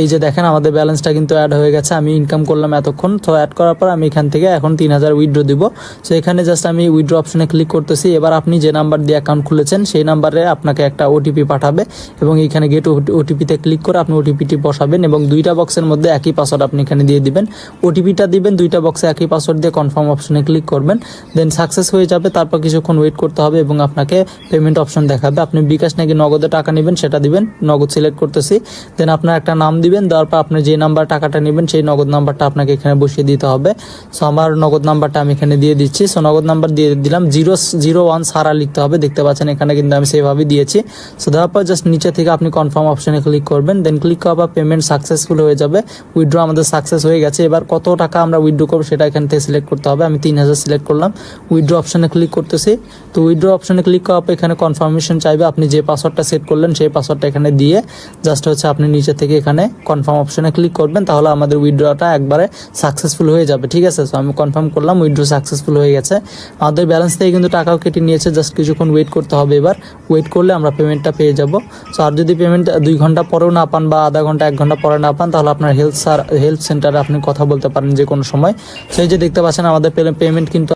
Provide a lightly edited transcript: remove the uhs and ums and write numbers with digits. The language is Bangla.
এই যে দেখেন আমাদের ব্যালেন্সটা কিন্তু অ্যাড হয়ে গেছে। আমি ইনকাম করলাম এতক্ষণ, তো অ্যাড করার পর আমি এখান থেকে এখন 3000 উইথড্র দিব। সো এখানে জাস্ট আমি উইথড্র অপশনে ক্লিক করতেছি। এবার আপনি যে নাম্বার দিয়ে অ্যাকাউন্ট খুলেছেন সেই নাম্বারে আপনাকে একটা ওটিপি পাঠাবে এবং এখানে গেট ওটিপিতে ক্লিক করে আপনি ওটিপিটি বসাবেন এবং দুইটা বক্সের মধ্যে একই পাসওয়ার্ড আপনি এখানে দিয়ে দিবেন। ওটিপিটা দিবেন, দুইটা বক্সে একই পাসওয়ার্ড দিয়ে কনফার্ম অপশনে ক্লিক করবেন, দেন সাকসেস হয়ে যাবে। তারপর কিছুক্ষণ ওয়েট করতে হবে এবং আপনাকে পেমেন্ট অপশন দেখাবে। আপনি বিকাশ নাকি নগদে টাকা নেবেন সেটা দিবেন, নগদ সিলেক্ট করতেছি। দেন আপনার একটা নাম দিবেন, দেওয়ার পর আপনি যে নাম্বার টাকাটা নেবেন সেই নগদ নাম্বারটা আপনাকে এখানে বসিয়ে দিতে হবে। সো আমার নগদ নাম্বারটা আমি এখানে দিয়ে দিচ্ছি। সো নগদ নাম্বার দিয়ে দিলাম, 001 সারা লিখতে হবে, দেখতে পাচ্ছেন এখানে কিন্তু আমি সেভাবে দিয়েছি। সো দেওয়ার পর জাস্ট নিচে থেকে আপনি কনফার্ম অপশনে ক্লিক করবেন, দেন ক্লিক করার পর পেমেন্ট সাকসেসফুল হয়ে যাবে। উইথড্র আমাদের সাকসেস হয়ে গেছে। এবার কত টাকা আমরা উইথড্র করবো সেটা এখান থেকে সিলেক্ট করতে হবে। আমি 3000 সিলেক্ট করলাম, উইথড্র অপশনে ক্লিক করতেছি। তো উইথড্র অপশনে ক্লিক করার পর এখানে কনফার্মেশন চাইবে, আপনি যে পাসওয়ার্ডটা সেট করলেন সেই পাসওয়ার্ডটা এখানে দিয়ে জাস্ট আপনি নিচে থেকে এখানে কনফার্ম অপশনে ক্লিক করবেন, তাহলে আমাদের উইথড্রটা একবারে সাকসেসফুল হয়ে যাবে। ঠিক আছে, সো আমি কনফার্ম করলাম, উইথড্র সাকসেসফুল হয়ে গেছে। আমাদের ব্যালেন্স থেকে কিন্তু টাকাও কেটে নিয়েছে, জাস্ট কিছুক্ষণ ওয়েট করতে হবে। এবার ওয়েট করলে আমরা পেমেন্টটা পেয়ে যাব। সো আর যদি পেমেন্ট 2 ঘন্টা পরেও না পান বা আধা ঘন্টা 1 ঘন্টা পরে না পান, তাহলে আপনার হেল্প সেন্টারে আপনি কথা বলতে পারেন যে কোনো সময়। সেই যে দেখতে পাচ্ছেন আমাদের পেমেন্ট কিন্তু